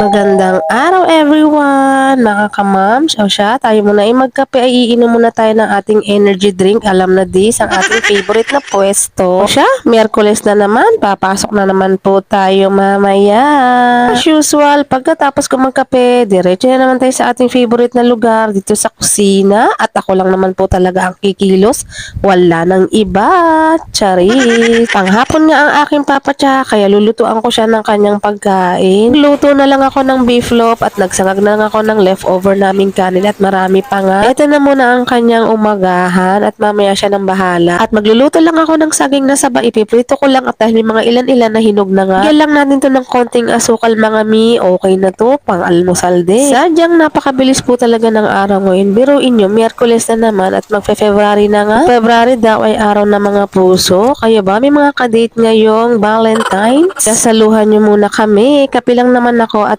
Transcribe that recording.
Magandang araw everyone, mga kamams. O siya, tayo muna ay magkape ay iinom muna tayo ng ating energy drink. Alam na dis, ang ating favorite na pwesto. O siya, Miyerkules na naman, papasok na naman po tayo mamaya. As usual, pagkatapos ko magkape, diretso na naman tayo sa ating favorite na lugar dito sa kusina. At ako lang naman po talaga ang kikilos. Wala nang iba. Charis. Panghapon nga ang aking papatsa, kaya lulutuan ko siya ng kanyang pagkain. Luto na lang ako ng beef loaf at nagsangag na lang ako ng leftover naming kanin at marami pa nga. Ito na muna ang kanyang umagahan at mamaya siya nang bahala. At magluluto lang ako ng saging na saba. Ipiprito ko lang at dahil may mga ilan-ilan na hinog na nga. Bigyan lang natin to ng konting asukal mga mi. Okay na to, pang almusal din. Sadyang napakabilis po talaga ng araw ngayon. Biruin nyo, Miyerkules na naman at magfe-February na nga. February daw ay araw ng mga puso. Kaya ba may mga kadate ngayong Valentine? Kasaluhan nyo muna kami. Kapilang naman ako at